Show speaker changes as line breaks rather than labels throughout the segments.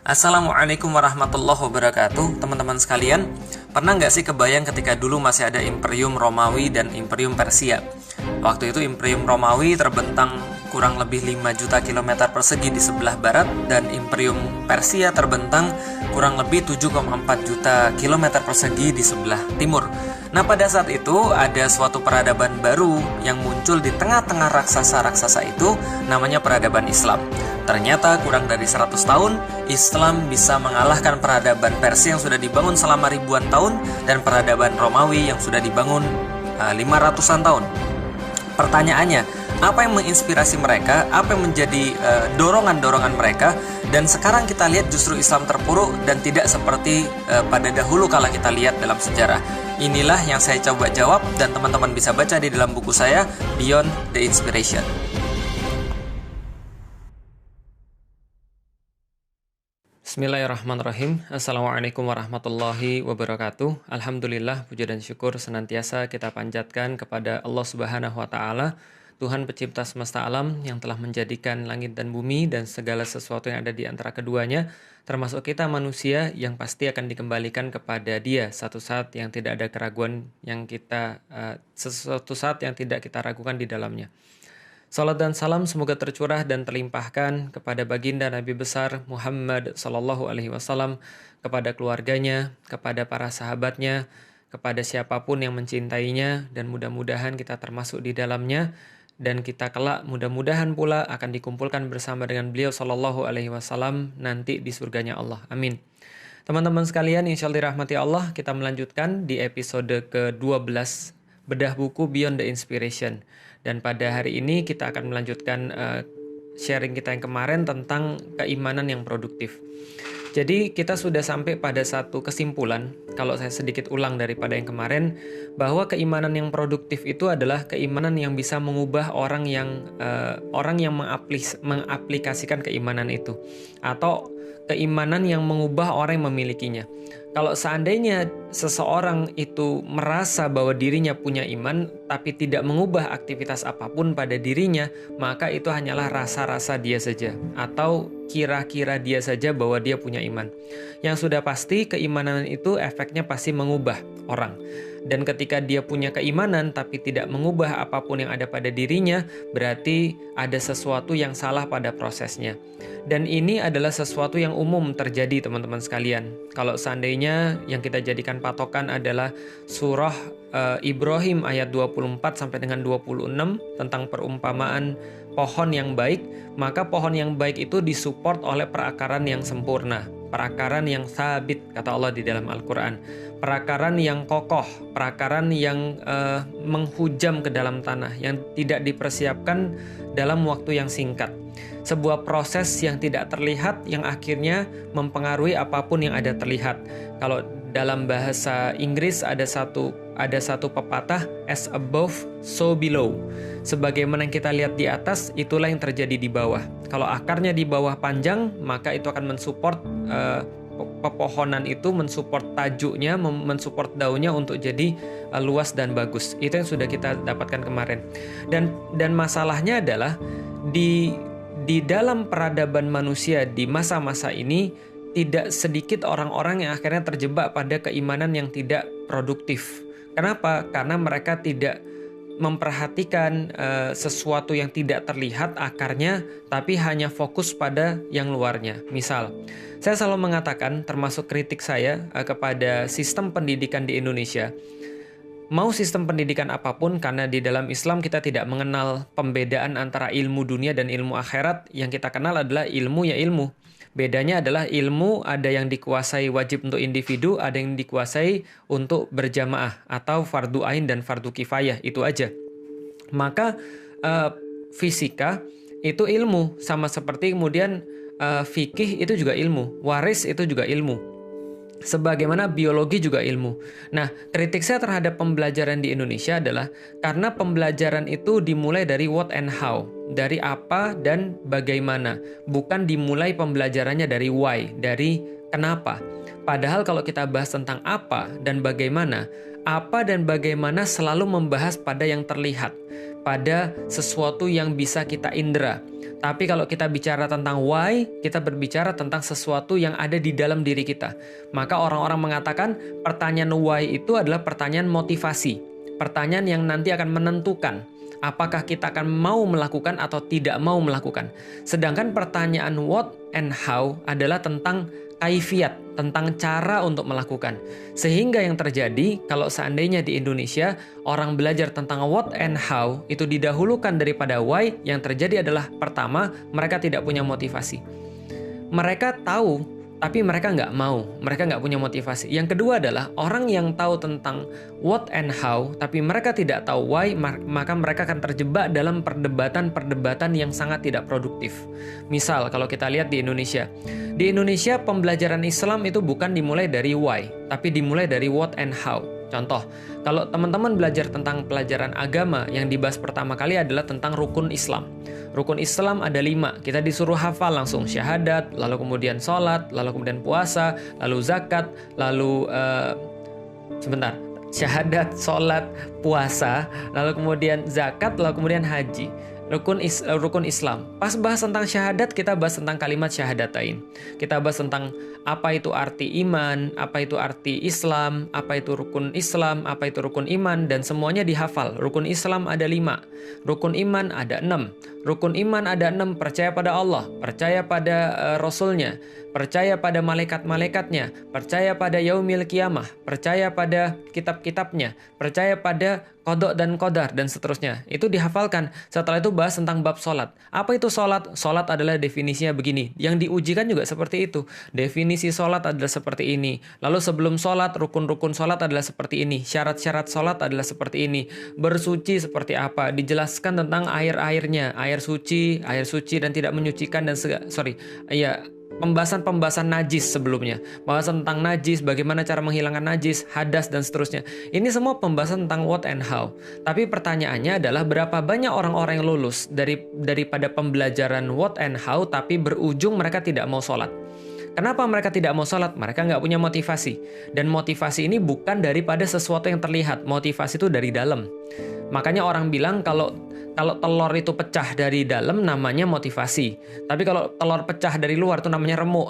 Assalamualaikum warahmatullahi wabarakatuh. Teman-teman sekalian, pernah nggak sih kebayang ketika dulu masih ada Imperium Romawi dan Imperium Persia? Waktu itu Imperium Romawi terbentang kurang lebih 5 juta kilometer persegi di sebelah barat, dan Imperium Persia terbentang kurang lebih 7,4 juta kilometer persegi di sebelah timur. Nah, pada saat itu ada suatu peradaban baru yang muncul di tengah-tengah raksasa-raksasa itu, namanya peradaban Islam. Ternyata kurang dari 100 tahun, Islam bisa mengalahkan peradaban Persia yang sudah dibangun selama ribuan tahun dan peradaban Romawi yang sudah dibangun 500-an tahun. Pertanyaannya, apa yang menginspirasi mereka? Apa yang menjadi dorongan-dorongan mereka? Dan sekarang kita lihat justru Islam terpuruk dan tidak seperti pada dahulu kala kita lihat dalam sejarah. Inilah yang saya coba jawab dan teman-teman bisa baca di dalam buku saya, Beyond the Inspiration. Bismillahirrahmanirrahim. Assalamualaikum warahmatullahi wabarakatuh. Alhamdulillah, puja dan syukur senantiasa kita panjatkan kepada Allah Subhanahu wa Ta'ala, Tuhan pencipta semesta alam yang telah menjadikan langit dan bumi dan segala sesuatu yang ada di antara keduanya, termasuk kita manusia yang pasti akan dikembalikan kepada Dia satu saat yang tidak ada keraguan suatu saat yang tidak kita ragukan di dalamnya. Salat dan salam semoga tercurah dan terlimpahkan kepada baginda Nabi besar Muhammad sallallahu alaihi wasallam, kepada keluarganya, kepada para sahabatnya, kepada siapapun yang mencintainya, dan mudah-mudahan kita termasuk di dalamnya, dan kita kelak mudah-mudahan pula akan dikumpulkan bersama dengan beliau sallallahu alaihi wasallam nanti di surganya Allah. Amin. Teman-teman sekalian, insyaallah dirahmati Allah, kita melanjutkan di episode ke-12 bedah buku Beyond the Inspiration. Dan pada hari ini kita akan melanjutkan sharing kita yang kemarin tentang keimanan yang produktif. Jadi kita sudah sampai pada satu kesimpulan, kalau saya sedikit ulang daripada yang kemarin, bahwa keimanan yang produktif itu adalah keimanan yang bisa mengubah orang yang mengaplikasikan keimanan itu, atau keimanan yang mengubah orang yang memilikinya. Kalau seandainya seseorang itu merasa bahwa dirinya punya iman, tapi tidak mengubah aktivitas apapun pada dirinya, maka itu hanyalah rasa-rasa dia saja, atau kira-kira dia saja bahwa dia punya iman. Yang sudah pasti, keimanan itu efeknya pasti mengubah orang. Dan ketika dia punya keimanan tapi tidak mengubah apapun yang ada pada dirinya, berarti ada sesuatu yang salah pada prosesnya. Dan ini adalah sesuatu yang umum terjadi, teman-teman sekalian. Kalau seandainya yang kita jadikan patokan adalah surah Ibrahim ayat 24 sampai dengan 26 tentang perumpamaan pohon yang baik, maka pohon yang baik itu disupport oleh perakaran yang sempurna, perakaran yang sabit, kata Allah di dalam Al-Quran, perakaran yang kokoh, perakaran yang menghujam ke dalam tanah, yang tidak dipersiapkan dalam waktu yang singkat. Sebuah proses yang tidak terlihat yang akhirnya mempengaruhi apapun yang ada terlihat. Kalau dalam bahasa Inggris ada satu pepatah, as above, so below. Sebagaimana yang kita lihat di atas, itulah yang terjadi di bawah. Kalau akarnya di bawah panjang, maka itu akan mensupport pepohonan itu, mensupport tajuknya, mensupport daunnya untuk jadi luas dan bagus. Itu yang sudah kita dapatkan kemarin. Dan masalahnya adalah di dalam peradaban manusia di masa-masa ini, tidak sedikit orang-orang yang akhirnya terjebak pada keimanan yang tidak produktif. Kenapa? Karena mereka tidak memperhatikan sesuatu yang tidak terlihat akarnya, tapi hanya fokus pada yang luarnya. Misal, saya selalu mengatakan, termasuk kritik saya kepada sistem pendidikan di Indonesia, mau sistem pendidikan apapun, karena di dalam Islam kita tidak mengenal pembedaan antara ilmu dunia dan ilmu akhirat. Yang kita kenal adalah ilmu ya ilmu. Bedanya adalah ilmu ada yang dikuasai wajib untuk individu, ada yang dikuasai untuk berjamaah atau fardu ain dan fardu kifayah, itu aja. Maka fisika itu ilmu, sama seperti kemudian fikih itu juga ilmu, waris itu juga ilmu. Sebagaimana biologi juga ilmu. Nah, kritik saya terhadap pembelajaran di Indonesia adalah karena pembelajaran itu dimulai dari what and how, dari apa dan bagaimana, bukan dimulai pembelajarannya dari why, dari kenapa. Padahal kalau kita bahas tentang apa dan bagaimana selalu membahas pada yang terlihat, pada sesuatu yang bisa kita indera. Tapi kalau kita bicara tentang why, kita berbicara tentang sesuatu yang ada di dalam diri kita. Maka orang-orang mengatakan pertanyaan why itu adalah pertanyaan motivasi. Pertanyaan yang nanti akan menentukan apakah kita akan mau melakukan atau tidak mau melakukan. Sedangkan pertanyaan what and how adalah tentang kaifiat, tentang cara untuk melakukan. Sehingga yang terjadi kalau seandainya di Indonesia orang belajar tentang what and how itu didahulukan daripada why, yang terjadi adalah pertama, mereka tidak punya motivasi. Mereka tahu, tapi mereka nggak mau, mereka nggak punya motivasi. Yang kedua adalah orang yang tahu tentang what and how, tapi mereka tidak tahu why, maka mereka akan terjebak dalam perdebatan-perdebatan yang sangat tidak produktif. Misal, kalau kita lihat di Indonesia pembelajaran Islam itu bukan dimulai dari why, tapi dimulai dari what and how. Contoh, kalau teman-teman belajar tentang pelajaran agama, yang dibahas pertama kali adalah tentang rukun Islam. Rukun Islam ada 5, kita disuruh hafal langsung syahadat, lalu kemudian sholat, lalu kemudian puasa, lalu zakat, lalu syahadat, sholat, puasa, lalu kemudian zakat, lalu kemudian haji. Rukun Islam. Pas bahas tentang syahadat, kita bahas tentang kalimat syahadatain. Kita bahas tentang apa itu arti iman, apa itu arti Islam, apa itu rukun Islam, apa itu rukun iman, dan semuanya dihafal. Rukun Islam ada 5, rukun iman ada 6. Rukun iman ada 6, percaya pada Allah, percaya pada Rasulnya, percaya pada malaikat-malaikatnya, percaya pada yaumil kiamah, percaya pada kitab-kitabnya, percaya pada qada dan qadar, dan seterusnya. Itu dihafalkan. Setelah itu bahas tentang bab sholat. Apa itu sholat? Sholat adalah definisinya begini. Yang diujikan juga seperti itu. Definisi sholat adalah seperti ini. Lalu sebelum sholat, rukun-rukun sholat adalah seperti ini. Syarat-syarat sholat adalah seperti ini. Bersuci seperti apa? Dijelaskan tentang air-airnya. Air suci dan tidak menyucikan, dan pembahasan najis sebelumnya. Pembahasan tentang najis, bagaimana cara menghilangkan najis, hadas, dan seterusnya. Ini semua pembahasan tentang what and how. Tapi pertanyaannya adalah berapa banyak orang-orang yang lulus daripada pembelajaran what and how, tapi berujung mereka tidak mau sholat. Kenapa mereka tidak mau sholat? Mereka nggak punya motivasi. Dan motivasi ini bukan daripada sesuatu yang terlihat. Motivasi itu dari dalam. Makanya orang bilang kalau telur itu pecah dari dalam namanya motivasi. Tapi kalau telur pecah dari luar itu namanya remuk.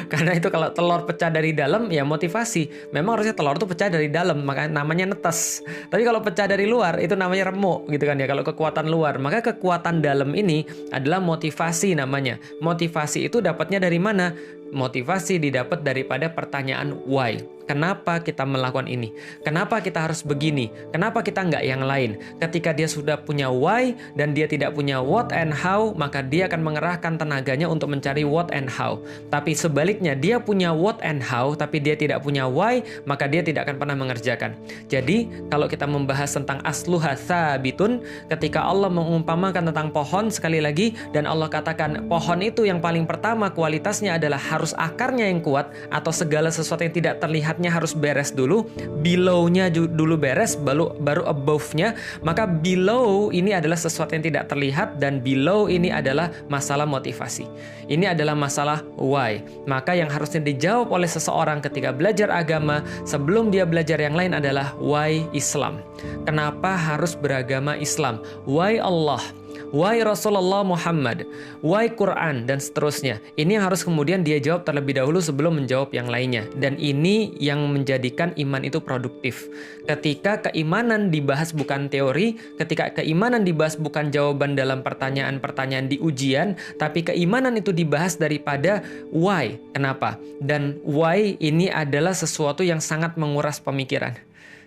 Karena itu kalau telur pecah dari dalam ya motivasi. Memang harusnya telur itu pecah dari dalam, makanya namanya netes. Tapi kalau pecah dari luar itu namanya remuk gitu kan ya, kalau kekuatan luar. Maka kekuatan dalam ini adalah motivasi namanya. Motivasi itu dapatnya dari mana? Motivasi didapat daripada pertanyaan why. Kenapa kita melakukan ini? Kenapa kita harus begini? Kenapa kita nggak yang lain? Ketika dia sudah punya why dan dia tidak punya what and how, maka dia akan mengerahkan tenaganya untuk mencari what and how. Tapi sebaliknya, dia punya what and how, tapi dia tidak punya why, maka dia tidak akan pernah mengerjakan. Jadi, kalau kita membahas tentang asluha tsabitun, ketika Allah mengumpamakan tentang pohon, sekali lagi, dan Allah katakan pohon itu yang paling pertama kualitasnya adalah harus akarnya yang kuat, atau segala sesuatu yang tidak terlihatnya harus beres dulu, below-nya dulu beres, baru above-nya. Maka below ini adalah sesuatu yang tidak terlihat, dan below ini adalah masalah motivasi. Ini adalah masalah why. Maka yang harusnya dijawab oleh seseorang ketika belajar agama sebelum dia belajar yang lain adalah why Islam. Kenapa harus beragama Islam? Why Allah? Why Rasulullah Muhammad, why Quran, dan seterusnya. Ini yang harus kemudian dia jawab terlebih dahulu sebelum menjawab yang lainnya. Dan ini yang menjadikan iman itu produktif. Ketika keimanan dibahas bukan teori, ketika keimanan dibahas bukan jawaban dalam pertanyaan-pertanyaan di ujian, tapi keimanan itu dibahas daripada why, kenapa. Dan why ini adalah sesuatu yang sangat menguras pemikiran.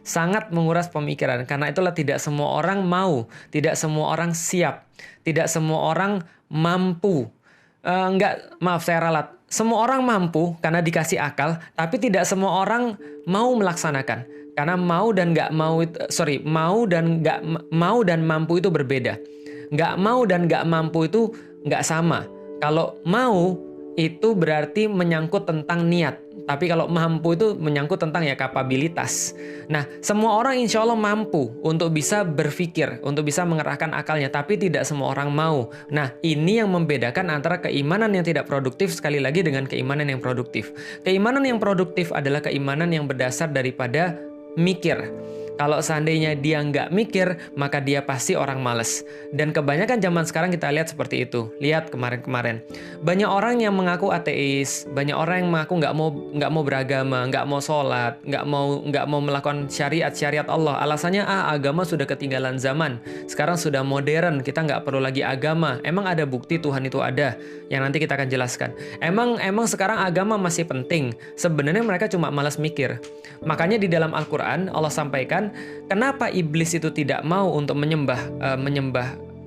Sangat menguras pemikiran, karena itulah tidak semua orang mau, tidak semua orang siap, tidak semua orang mampu. Saya ralat. Semua orang mampu karena dikasih akal, tapi tidak semua orang mau melaksanakan. Karena mau dan mampu itu berbeda. Nggak mau dan nggak mampu itu nggak sama. Kalau mau itu berarti menyangkut tentang niat. Tapi kalau mampu itu menyangkut tentang ya kapabilitas. Nah, semua orang insya Allah mampu untuk bisa berpikir, untuk bisa mengerahkan akalnya. Tapi tidak semua orang mau. Nah, ini yang membedakan antara keimanan yang tidak produktif sekali lagi dengan keimanan yang produktif. Keimanan yang produktif adalah keimanan yang berdasar daripada mikir. Kalau seandainya dia nggak mikir, maka dia pasti orang malas. Dan kebanyakan zaman sekarang kita lihat seperti itu. Lihat kemarin-kemarin. Banyak orang yang mengaku ateis, banyak orang yang mengaku nggak mau beragama, nggak mau sholat, nggak mau melakukan syariat Allah. Alasannya agama sudah ketinggalan zaman. Sekarang sudah modern, kita nggak perlu lagi agama. Emang ada bukti Tuhan itu ada? Yang nanti kita akan jelaskan. Emang sekarang agama masih penting? Sebenarnya mereka cuma malas mikir. Makanya di dalam Al-Quran Allah sampaikan kenapa iblis itu tidak mau untuk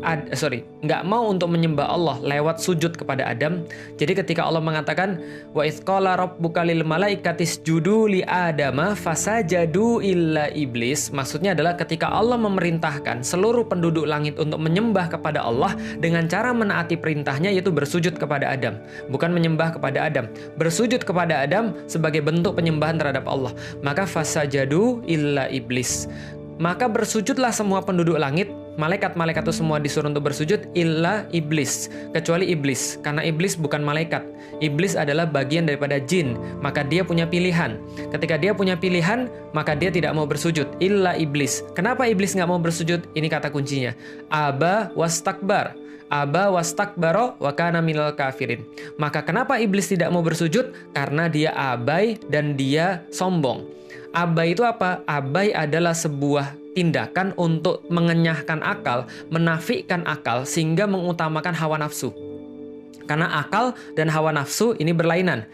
nggak mau untuk menyembah Allah lewat sujud kepada Adam. Jadi ketika Allah mengatakan wa idz qala rabbuka lil malaikati isjudu li adama fasajadu illa iblis, maksudnya adalah ketika Allah memerintahkan seluruh penduduk langit untuk menyembah kepada Allah dengan cara menaati perintahnya, yaitu bersujud kepada Adam, bukan menyembah kepada Adam, bersujud kepada Adam sebagai bentuk penyembahan terhadap Allah. Maka fasajadu illa iblis, maka bersujudlah semua penduduk langit. Malaikat-malaikat itu semua disuruh untuk bersujud illa iblis, kecuali iblis, karena iblis bukan malaikat. Iblis adalah bagian daripada jin, maka dia punya pilihan. Ketika dia punya pilihan, maka dia tidak mau bersujud, illa iblis. Kenapa iblis nggak mau bersujud? Ini kata kuncinya, aba wastakbar. Aba wastakbaro wa kana minal kafirin. Maka kenapa iblis tidak mau bersujud? Karena dia abai dan dia sombong. Abai itu apa? Abai adalah sebuah tindakan untuk mengenyahkan akal, menafikan akal, sehingga mengutamakan hawa nafsu. Karena akal dan hawa nafsu ini berlainan.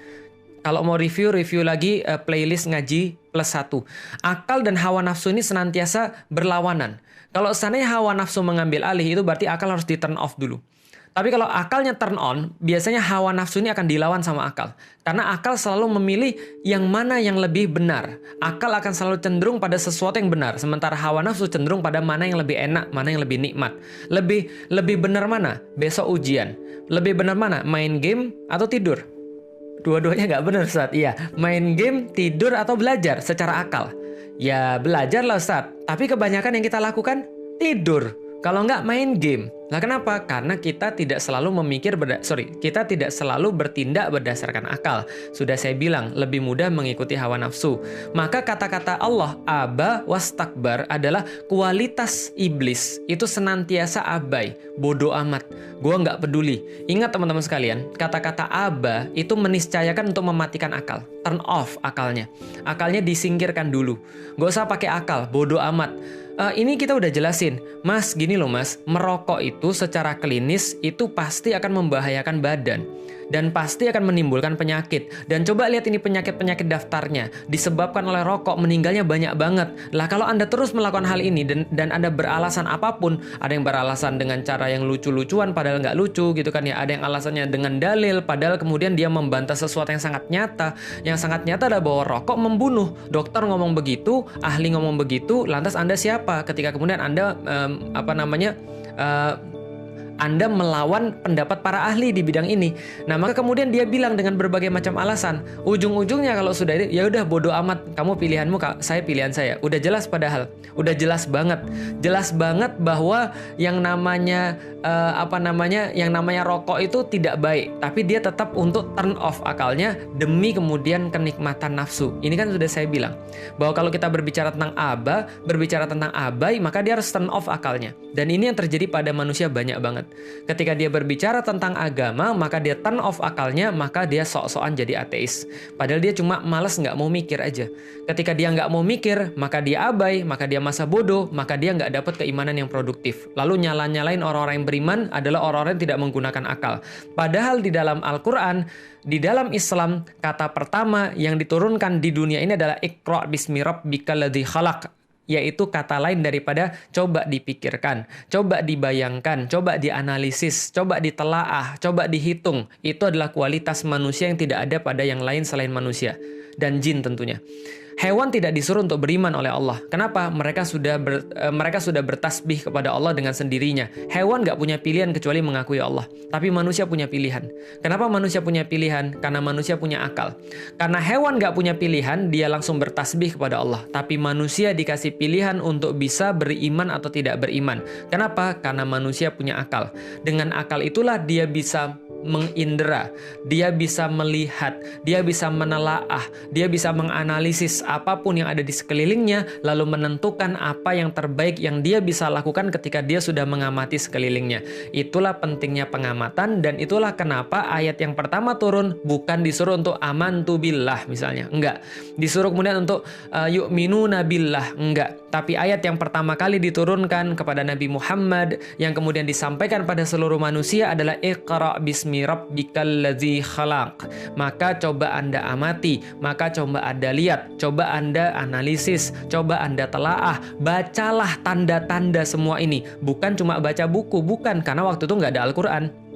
Kalau mau review lagi playlist ngaji +1. Akal dan hawa nafsu ini senantiasa berlawanan. Kalau seandainya hawa nafsu mengambil alih, itu berarti akal harus di turn off dulu. Tapi kalau akalnya turn on, biasanya hawa nafsu ini akan dilawan sama akal. Karena akal selalu memilih yang mana yang lebih benar. Akal akan selalu cenderung pada sesuatu yang benar. Sementara hawa nafsu cenderung pada mana yang lebih enak, mana yang lebih nikmat. Lebih benar mana? Besok ujian. Lebih benar mana? Main game atau tidur? Dua-duanya nggak benar, Ustaz. Iya, main game, tidur, atau belajar secara akal. Ya, belajar lah, Ustaz. Tapi kebanyakan yang kita lakukan, tidur. Kalau nggak, main game. Lah kenapa? Karena kita tidak selalu kita tidak selalu bertindak berdasarkan akal. Sudah saya bilang, lebih mudah mengikuti hawa nafsu. Maka kata-kata Allah, aba wastakbar, adalah kualitas iblis. Itu senantiasa abai, bodoh amat, gua nggak peduli. Ingat teman-teman sekalian, kata-kata aba itu meniscayakan untuk mematikan akal. Turn off akalnya. Akalnya disingkirkan dulu. Gak usah pakai akal, bodoh amat. Ini kita udah jelasin, Mas, gini loh Mas, merokok itu secara klinis itu pasti akan membahayakan badan dan pasti akan menimbulkan penyakit. Dan coba lihat ini penyakit-penyakit daftarnya, disebabkan oleh rokok, meninggalnya banyak banget. Lah kalau Anda terus melakukan hal ini dan Anda beralasan apapun, ada yang beralasan dengan cara yang lucu-lucuan padahal nggak lucu gitu kan ya, ada yang alasannya dengan dalil padahal kemudian dia membantah sesuatu yang sangat nyata. Yang sangat nyata adalah bahwa rokok membunuh. Dokter ngomong begitu, ahli ngomong begitu, lantas Anda siapa ketika kemudian Anda Anda melawan pendapat para ahli di bidang ini. Nah, maka kemudian dia bilang dengan berbagai macam alasan. Ujung-ujungnya kalau sudah ya udah bodoh amat, kamu pilihanmu, saya pilihan saya. Udah jelas padahal. Udah jelas banget. Jelas banget bahwa yang namanya yang namanya rokok itu tidak baik, tapi dia tetap untuk turn off akalnya demi kemudian kenikmatan nafsu. Ini kan sudah saya bilang bahwa kalau kita berbicara tentang abai, maka dia harus turn off akalnya. Dan ini yang terjadi pada manusia banyak banget. Ketika dia berbicara tentang agama, maka dia turn off akalnya, maka dia sok-sokan jadi ateis. Padahal dia cuma malas nggak mau mikir aja. Ketika dia nggak mau mikir, maka dia abai, maka dia masa bodoh, maka dia nggak dapat keimanan yang produktif. Lalu nyalain orang-orang yang beriman adalah orang-orang yang tidak menggunakan akal. Padahal di dalam Al-Quran, di dalam Islam, kata pertama yang diturunkan di dunia ini adalah Iqra' bismi rabbikal ladzi khalaq, yaitu kata lain daripada coba dipikirkan, coba dibayangkan, coba dianalisis, coba ditelaah, coba dihitung. Itu adalah kualitas manusia yang tidak ada pada yang lain selain manusia dan jin tentunya. Hewan tidak disuruh untuk beriman oleh Allah. Kenapa? Mereka sudah bertasbih kepada Allah dengan sendirinya. Hewan nggak punya pilihan kecuali mengakui Allah. Tapi manusia punya pilihan. Kenapa manusia punya pilihan? Karena manusia punya akal. Karena hewan nggak punya pilihan, dia langsung bertasbih kepada Allah. Tapi manusia dikasih pilihan untuk bisa beriman atau tidak beriman. Kenapa? Karena manusia punya akal. Dengan akal itulah dia bisa mengindera, dia bisa melihat, dia bisa menelaah, dia bisa menganalisis apapun yang ada di sekelilingnya, lalu menentukan apa yang terbaik yang dia bisa lakukan ketika dia sudah mengamati sekelilingnya. Itulah pentingnya pengamatan, dan itulah kenapa ayat yang pertama turun bukan disuruh untuk amantu billah misalnya, enggak. Disuruh kemudian untuk yu'minuna billah, enggak. Tapi ayat yang pertama kali diturunkan kepada Nabi Muhammad yang kemudian disampaikan pada seluruh manusia adalah Iqra bismi rabbikal ladzi khalaq. Maka coba Anda amati, maka coba Anda lihat, coba Anda analisis, coba Anda telaah, bacalah tanda-tanda semua ini. Bukan cuma baca buku, bukan, karena waktu itu nggak ada Al-Quran.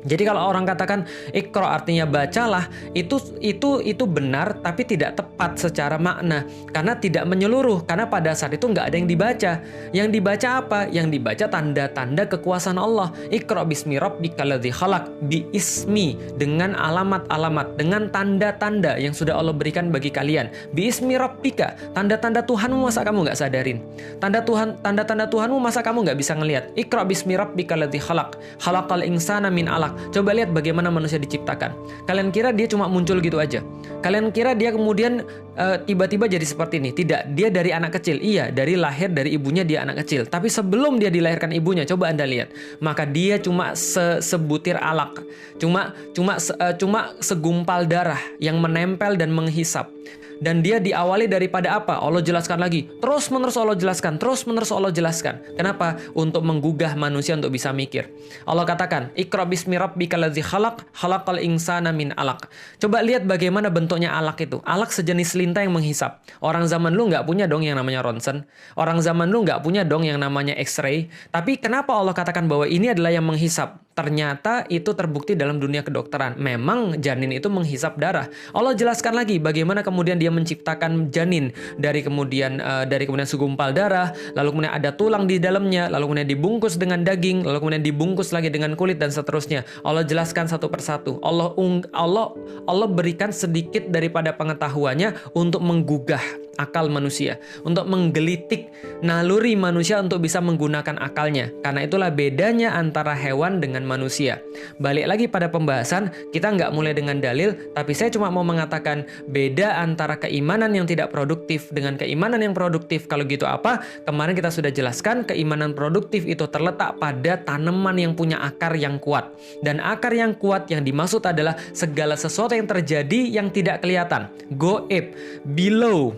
Jadi kalau orang katakan Iqra artinya bacalah, itu benar tapi tidak tepat secara makna, karena tidak menyeluruh, karena pada saat itu nggak ada yang dibaca. Yang dibaca apa? Yang dibaca tanda-tanda kekuasaan Allah. Iqra bismi rabbikal ladzi khalaq, bi ismi, dengan alamat-alamat, dengan tanda-tanda yang sudah Allah berikan bagi kalian. Bi ismi rabbika, tanda-tanda Tuhanmu masa kamu nggak sadarin? Tanda-tanda Tuhanmu masa kamu nggak bisa ngelihat? Iqra bismi rabbikal ladzi khalaq, khalaqal insana min alaq. Coba lihat bagaimana manusia diciptakan. Kalian kira dia cuma muncul gitu aja? Kalian kira dia kemudian tiba-tiba jadi seperti ini? Tidak, dia dari anak kecil. Iya, dari lahir dari ibunya dia anak kecil. Tapi sebelum dia dilahirkan ibunya, coba Anda lihat. Maka dia cuma sebutir alak. Cuma segumpal darah yang menempel dan menghisap. Dan dia diawali daripada apa? Allah jelaskan lagi. Terus menerus Allah jelaskan. Terus menerus Allah jelaskan. Kenapa? Untuk menggugah manusia untuk bisa mikir. Allah katakan, Iqra bismi rabbikal ladzi khalaq, khalaqal insana min alaq. Coba lihat bagaimana bentuknya alak itu. Alak sejenis lintah yang menghisap. Orang zaman lu nggak punya dong yang namanya ronsen. Orang zaman lu nggak punya dong yang namanya X-ray. Tapi kenapa Allah katakan bahwa ini adalah yang menghisap? Ternyata itu terbukti dalam dunia kedokteran. Memang janin itu menghisap darah. Allah jelaskan lagi bagaimana kemudian dia menciptakan janin dari kemudian segumpal darah, lalu kemudian ada tulang di dalamnya, lalu kemudian dibungkus dengan daging, lalu kemudian dibungkus lagi dengan kulit dan seterusnya. Allah jelaskan satu persatu. Allah berikan sedikit daripada pengetahuannya untuk menggugah akal manusia, untuk menggelitik naluri manusia untuk bisa menggunakan akalnya. Karena itulah bedanya antara hewan dengan manusia. Balik lagi pada pembahasan, kita nggak mulai dengan dalil, tapi saya cuma mau mengatakan beda antara keimanan yang tidak produktif dengan keimanan yang produktif. Kalau gitu apa? Kemarin kita sudah jelaskan, keimanan produktif itu terletak pada tanaman yang punya akar yang kuat. Dan akar yang kuat yang dimaksud adalah segala sesuatu yang terjadi yang tidak kelihatan. Goib, below,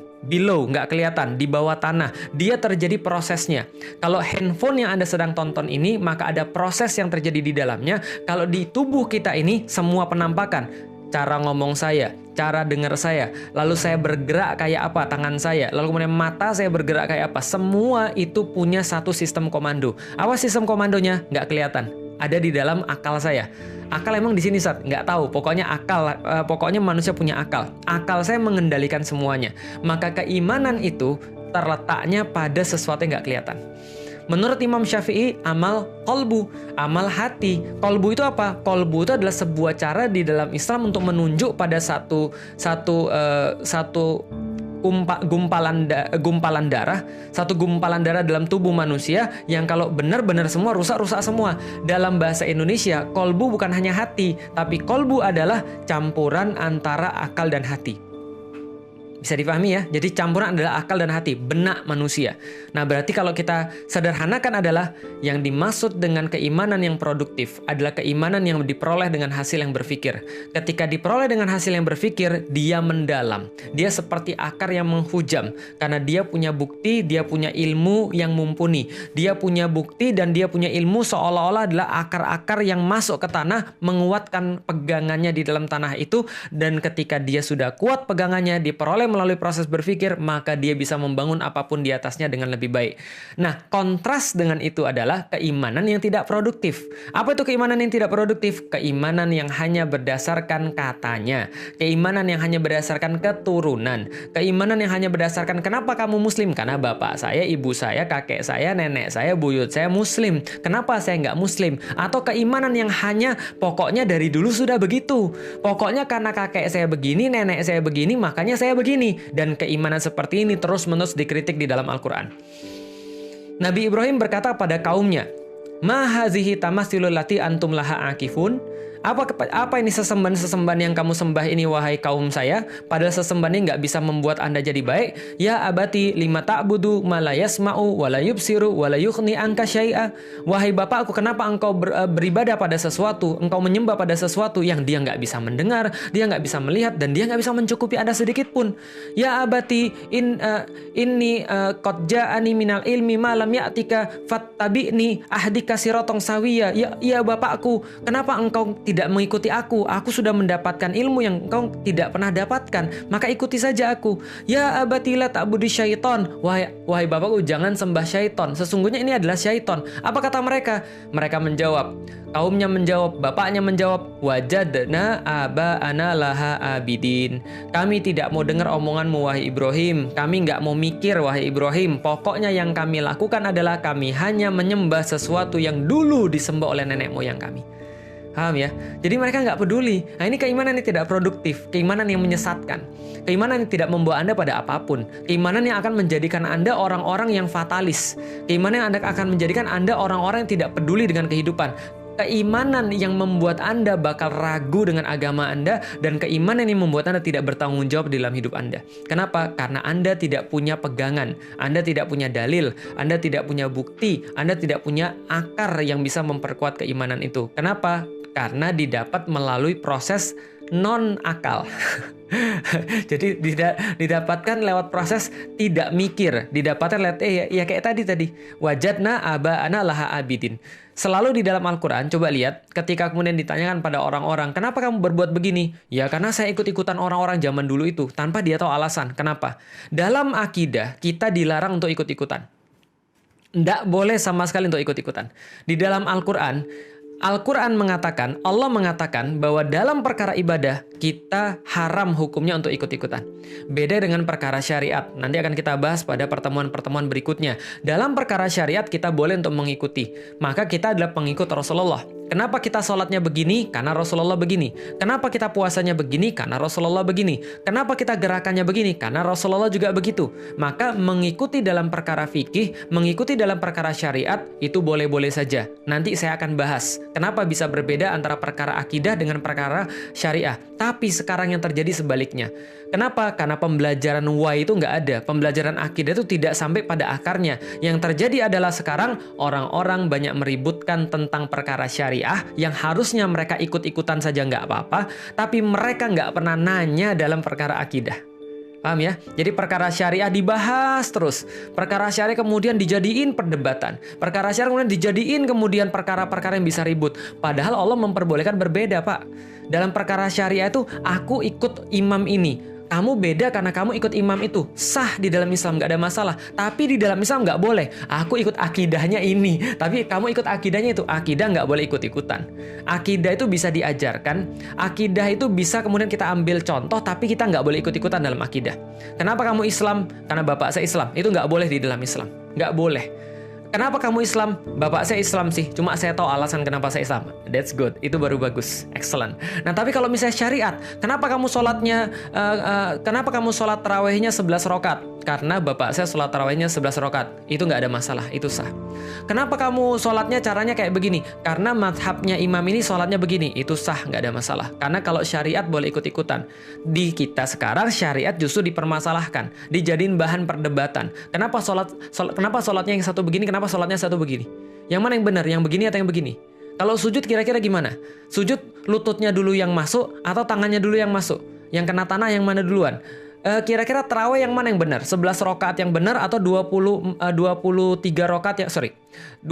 nggak kelihatan, di bawah tanah. Dia terjadi prosesnya. Kalau handphone yang Anda sedang tonton ini, maka ada proses yang terjadi di dalamnya. Kalau di tubuh kita ini, semua penampakan. Cara ngomong saya, cara dengar saya, lalu saya bergerak kayak apa tangan saya, lalu kemudian mata saya bergerak kayak apa. Semua itu punya satu sistem komando. Apa sistem komandonya? Nggak kelihatan. Ada di dalam akal saya. Akal emang di sini Sat? Nggak tahu. Pokoknya akal, pokoknya manusia punya akal. Akal saya mengendalikan semuanya. Maka keimanan itu terletaknya pada sesuatu yang nggak kelihatan. Menurut Imam Syafi'i, amal kolbu, amal hati. Kolbu itu apa? Kolbu itu adalah sebuah cara di dalam Islam untuk menunjuk pada satu gumpalan darah dalam tubuh manusia yang kalau benar-benar semua rusak semua. Dalam bahasa Indonesia, kolbu bukan hanya hati, tapi kolbu adalah campuran antara akal dan hati. Bisa dipahami ya? Jadi campuran adalah akal dan hati, benak manusia. Nah, berarti kalau kita sederhanakan adalah yang dimaksud dengan keimanan yang produktif adalah keimanan yang diperoleh dengan hasil yang berpikir. Ketika diperoleh dengan hasil yang berpikir, dia mendalam. Dia seperti akar yang menghujam karena dia punya bukti, dia punya ilmu yang mumpuni. Dia punya bukti dan dia punya ilmu seolah-olah adalah akar-akar yang masuk ke tanah, menguatkan pegangannya di dalam tanah itu, dan ketika dia sudah kuat pegangannya, diperoleh melalui proses berpikir, maka dia bisa membangun apapun di atasnya dengan lebih baik. Nah, kontras dengan itu adalah keimanan yang tidak produktif. Apa itu keimanan yang tidak produktif? Keimanan yang hanya berdasarkan katanya. Keimanan yang hanya berdasarkan keturunan. Keimanan yang hanya berdasarkan kenapa kamu muslim? Karena bapak saya, ibu saya, kakek saya, nenek saya, buyut saya muslim. Kenapa saya nggak muslim? Atau keimanan yang hanya pokoknya dari dulu sudah begitu. Pokoknya karena kakek saya begini, nenek saya begini, makanya saya begini. Dan keimanan seperti ini terus-menerus dikritik di dalam Al-Quran. Nabi Ibrahim berkata pada kaumnya, "Ma hazihi tamathilul lati antum laha akifun?" Apa ini sesembahan yang kamu sembah ini wahai kaum saya? Padahal sesembahan ini nggak bisa membuat Anda jadi baik. Ya abati lima ta'budu ma la yasma'u wa la yubsiru wa la yughni anka syai'a. Wahai bapakku, kenapa engkau beribadah pada sesuatu, engkau menyembah pada sesuatu yang dia nggak bisa mendengar, dia nggak bisa melihat, dan dia nggak bisa mencukupi Anda sedikit pun. Ya abati inni qad ja'ani minal ilmi ma lam ya'tika fattabi'ni ahdika sirotong sawiya. Ya bapakku, kenapa engkau tidak mengikuti aku? Aku sudah mendapatkan ilmu yang engkau tidak pernah dapatkan, maka ikuti saja aku. Ya abati la ta'budi syaiton. Wahai bapakku, jangan sembah syaiton. Sesungguhnya ini adalah syaiton. Apa kata mereka? Mereka menjawab, kaumnya menjawab, bapaknya menjawab, wajadna aba'ana laha abidin. Kami tidak mau dengar omonganmu wahai Ibrahim. Kami nggak mau mikir wahai Ibrahim. Pokoknya yang kami lakukan adalah kami hanya menyembah sesuatu yang dulu disembah oleh nenek moyang kami. Paham ya? Jadi mereka nggak peduli. Nah, ini keimanan yang tidak produktif, keimanan yang menyesatkan, keimanan yang tidak membawa Anda pada apapun, keimanan yang akan menjadikan Anda orang-orang yang fatalis, keimanan yang akan menjadikan Anda orang-orang yang tidak peduli dengan kehidupan, keimanan yang membuat Anda bakal ragu dengan agama Anda, dan keimanan yang membuat Anda tidak bertanggung jawab dalam hidup Anda. Kenapa? Karena Anda tidak punya pegangan, Anda tidak punya dalil, Anda tidak punya bukti, Anda tidak punya akar yang bisa memperkuat keimanan itu. Kenapa? Karena didapat melalui proses non-akal. Jadi didapatkan lewat proses tidak mikir, didapatkan lewat ya kayak tadi wajadna aba'ana laha abidin. Selalu di dalam Al-Quran, coba lihat ketika kemudian ditanyakan pada orang-orang, kenapa kamu berbuat begini? Ya karena saya ikut-ikutan orang-orang zaman dulu itu, tanpa dia tahu alasan. Kenapa? Dalam akidah kita dilarang untuk ikut-ikutan. Nggak boleh sama sekali untuk ikut-ikutan. Di dalam Al-Quran mengatakan, Allah mengatakan bahwa dalam perkara ibadah, kita haram hukumnya untuk ikut-ikutan. Beda dengan perkara syariat. Nanti akan kita bahas pada pertemuan-pertemuan berikutnya. Dalam perkara syariat, kita boleh untuk mengikuti. Maka kita adalah pengikut Rasulullah. Kenapa kita sholatnya begini? Karena Rasulullah begini. Kenapa kita puasanya begini? Karena Rasulullah begini. Kenapa kita gerakannya begini? Karena Rasulullah juga begitu. Maka mengikuti dalam perkara fikih, mengikuti dalam perkara syariat, itu boleh-boleh saja. Nanti saya akan bahas kenapa bisa berbeda antara perkara akidah dengan perkara syariah. Tapi sekarang yang terjadi sebaliknya. Kenapa? Karena pembelajaran why itu nggak ada. Pembelajaran akidah itu tidak sampai pada akarnya. Yang terjadi adalah sekarang orang-orang banyak meributkan tentang perkara syariah yang harusnya mereka ikut-ikutan saja nggak apa-apa. Tapi mereka nggak pernah nanya dalam perkara akidah. Paham ya? Jadi perkara syariah dibahas terus. Perkara syariah kemudian dijadiin perdebatan. Perkara syariah kemudian dijadiin kemudian perkara-perkara yang bisa ribut. Padahal Allah memperbolehkan berbeda, Pak. Dalam perkara syariah itu, aku ikut imam ini. Kamu beda karena kamu ikut imam itu. Sah di dalam Islam, nggak ada masalah. Tapi di dalam Islam nggak boleh. Aku ikut akidahnya ini. Tapi kamu ikut akidahnya itu. Akidah nggak boleh ikut-ikutan. Akidah itu bisa diajarkan. Akidah itu bisa kemudian kita ambil contoh. Tapi kita nggak boleh ikut-ikutan dalam akidah. Kenapa kamu Islam? Karena bapak saya Islam. Itu nggak boleh di dalam Islam. Nggak boleh. Kenapa kamu Islam? Bapak saya Islam sih, cuma saya tahu alasan kenapa saya Islam. That's good, itu baru bagus, excellent. Nah tapi kalau misalnya syariat, kenapa kamu sholat tarawihnya 11 rakaat? Karena bapak saya sholat tarawihnya 11 rakaat. Itu nggak ada masalah, itu sah. Kenapa kamu sholatnya caranya kayak begini? Karena madhabnya imam ini sholatnya begini. Itu sah, nggak ada masalah. Karena kalau syariat boleh ikut-ikutan. Di kita sekarang syariat justru dipermasalahkan, dijadiin bahan perdebatan. Kenapa sholatnya yang satu begini, kenapa sholatnya satu begini? Yang mana yang benar, yang begini atau yang begini? Kalau sujud kira-kira gimana? Sujud lututnya dulu yang masuk atau tangannya dulu yang masuk? Yang kena tanah yang mana duluan? Kira-kira tarawih yang mana yang benar? 11 rakaat yang benar atau 23 rakaat yang 23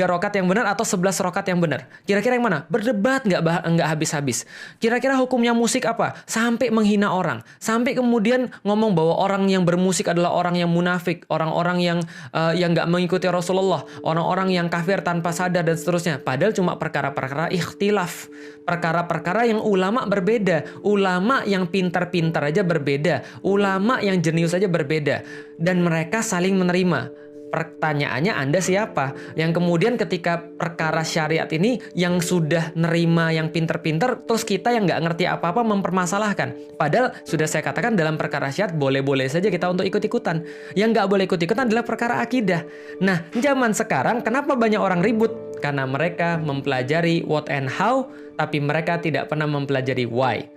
rakaat yang benar atau 11 rakaat yang benar? Kira-kira yang mana? Berdebat nggak habis-habis. Kira-kira hukumnya musik apa? Sampai menghina orang, sampai kemudian ngomong bahwa orang yang bermusik adalah orang yang munafik, orang-orang yang nggak mengikuti Rasulullah, orang-orang yang kafir tanpa sadar dan seterusnya. Padahal cuma perkara-perkara ikhtilaf, perkara-perkara yang ulama berbeda, ulama yang pintar-pintar aja berbeda, ulama yang jenius aja berbeda, dan mereka saling menerima. Pertanyaannya Anda siapa? Yang kemudian ketika perkara syariat ini yang sudah nerima yang pinter-pinter, terus kita yang nggak ngerti apa-apa mempermasalahkan. Padahal sudah saya katakan dalam perkara syariat boleh-boleh saja kita untuk ikut-ikutan. Yang nggak boleh ikut-ikutan adalah perkara akidah. Nah, zaman sekarang kenapa banyak orang ribut? karena mereka mempelajari what and how, tapi mereka tidak pernah mempelajari why.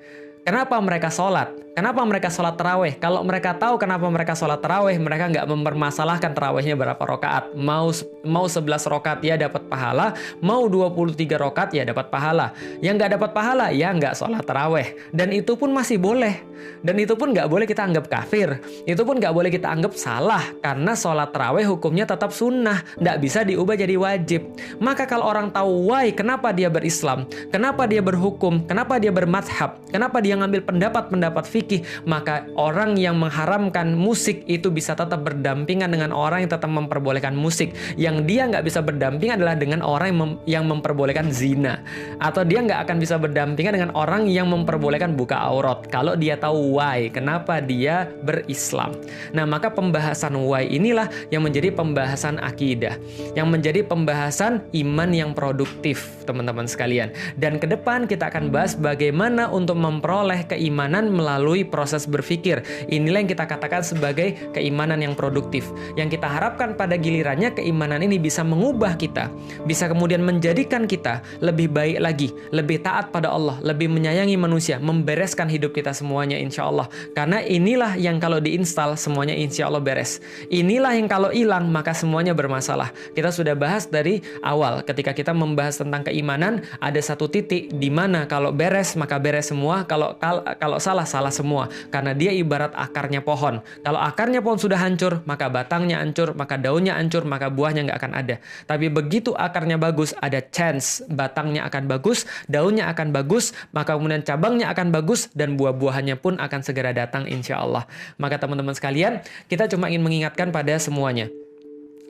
Kenapa mereka sholat? Kenapa mereka sholat taraweh? Kalau mereka tahu kenapa mereka sholat taraweh, mereka nggak mempermasalahkan tarawehnya berapa rakaat. Mau 11 rakaat ya dapat pahala, mau 23 rakaat ya dapat pahala. Yang nggak dapat pahala ya nggak sholat taraweh. Dan itu pun masih boleh. Dan itu pun nggak boleh kita anggap kafir. Itu pun nggak boleh kita anggap salah. Karena sholat taraweh hukumnya tetap sunnah. Nggak bisa diubah jadi wajib. Maka kalau orang tahu why, kenapa dia berislam, kenapa dia berhukum, kenapa dia bermadhab, kenapa dia ngambil pendapat-pendapat fikih, maka orang yang mengharamkan musik itu bisa tetap berdampingan dengan orang yang tetap memperbolehkan musik. Yang dia nggak bisa berdampingan adalah dengan orang yang memperbolehkan zina. Atau dia nggak akan bisa berdampingan dengan orang yang memperbolehkan buka aurat. Kalau dia tahu why, kenapa dia berislam. Nah, maka pembahasan why inilah yang menjadi pembahasan akidah. Yang menjadi pembahasan iman yang produktif, teman-teman sekalian. Dan ke depan kita akan bahas bagaimana untuk memperoleh keimanan melalui proses berpikir. Inilah yang kita katakan sebagai keimanan yang produktif. Yang kita harapkan pada gilirannya keimanan ini bisa mengubah kita, bisa kemudian menjadikan kita lebih baik lagi, lebih taat pada Allah, lebih menyayangi manusia, membereskan hidup kita semuanya insya Allah. Karena inilah yang kalau diinstal semuanya insya Allah beres. Inilah yang kalau hilang maka semuanya bermasalah. Kita sudah bahas dari awal ketika kita membahas tentang keimanan, ada satu titik di mana kalau beres maka beres semua, kalau salah semua, karena dia ibarat akarnya pohon. Kalau akarnya pohon sudah hancur, maka batangnya hancur, maka daunnya hancur, maka buahnya nggak akan ada. Tapi begitu akarnya bagus, ada chance batangnya akan bagus, daunnya akan bagus, maka kemudian cabangnya akan bagus, dan buah-buahannya pun akan segera datang insya Allah. Maka teman-teman sekalian, kita cuma ingin mengingatkan pada semuanya.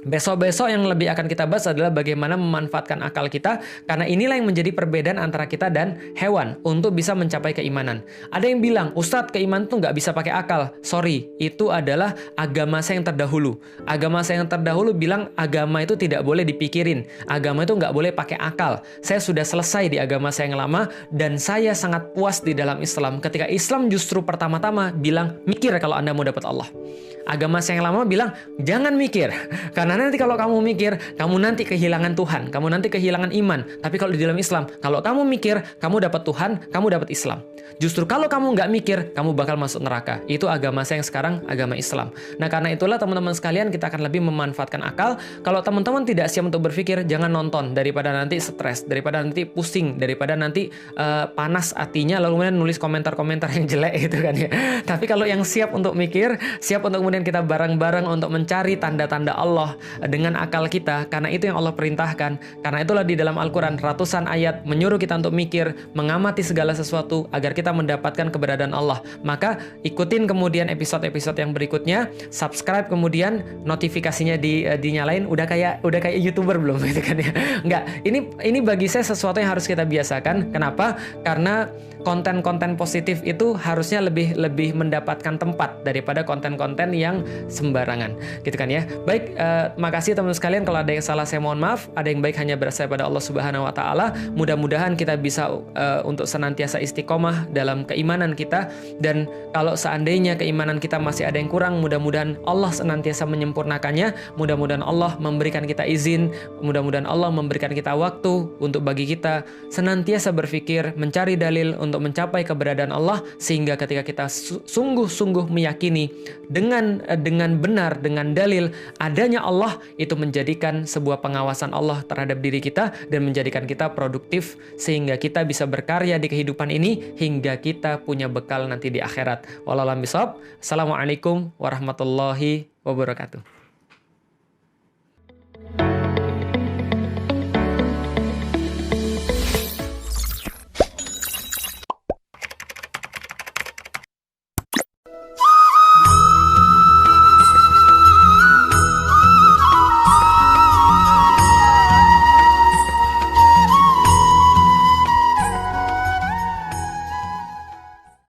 Besok-besok yang lebih akan kita bahas adalah bagaimana memanfaatkan akal kita, karena inilah yang menjadi perbedaan antara kita dan hewan untuk bisa mencapai keimanan. Ada yang bilang, Ustadz, keimanan tuh nggak bisa pakai akal. Sorry, itu adalah agama saya yang terdahulu. Agama saya yang terdahulu bilang agama itu tidak boleh dipikirin. Agama itu nggak boleh pakai akal. Saya sudah selesai di agama saya yang lama, dan saya sangat puas di dalam Islam. Ketika Islam justru pertama-tama bilang, mikir kalau Anda mau dapat Allah. Agama saya yang lama bilang, jangan mikir. Karena nanti kalau kamu mikir, kamu nanti kehilangan Tuhan. Kamu nanti kehilangan iman. Tapi kalau di dalam Islam, kalau kamu mikir, kamu dapat Tuhan, kamu dapat Islam. Justru kalau kamu nggak mikir, kamu bakal masuk neraka. Itu agama saya yang sekarang, agama Islam. Nah, karena itulah teman-teman sekalian, kita akan lebih memanfaatkan akal. Kalau teman-teman tidak siap untuk berpikir, jangan nonton. Daripada nanti stres, daripada nanti pusing, daripada nanti panas hatinya, lalu kemudian nulis komentar-komentar yang jelek gitu kan ya. Tapi kalau yang siap untuk mikir, siap untuk kemudian kita bareng-bareng untuk mencari tanda-tanda Allah dengan akal kita, karena itu yang Allah perintahkan. Karena itulah di dalam Al-Quran ratusan ayat menyuruh kita untuk mikir, mengamati segala sesuatu agar kita mendapatkan keberadaan Allah. Maka ikutin kemudian episode-episode yang berikutnya, subscribe, kemudian notifikasinya dinyalain. Udah kayak YouTuber belum gitu kan ya? Enggak, ini bagi saya sesuatu yang harus kita biasakan. Kenapa? Karena konten-konten positif itu harusnya lebih mendapatkan tempat daripada konten-konten yang sembarangan, gitu kan ya. Baik, makasih teman-teman sekalian. Kalau ada yang salah saya mohon maaf. Ada yang baik hanya berasal pada Allah Subhanahu Wa Taala. Mudah-mudahan kita bisa untuk senantiasa istiqomah dalam keimanan kita. Dan kalau seandainya keimanan kita masih ada yang kurang, mudah-mudahan Allah senantiasa menyempurnakannya. Mudah-mudahan Allah memberikan kita izin. Mudah-mudahan Allah memberikan kita waktu untuk bagi kita senantiasa berpikir, mencari dalil untuk mencapai keberadaan Allah, sehingga ketika kita sungguh-sungguh meyakini dengan benar, dengan dalil adanya Allah, itu menjadikan sebuah pengawasan Allah terhadap diri kita dan menjadikan kita produktif, sehingga kita bisa berkarya di kehidupan ini hingga kita punya bekal nanti di akhirat. Wallahu a'lam bishawab. Assalamualaikum warahmatullahi wabarakatuh.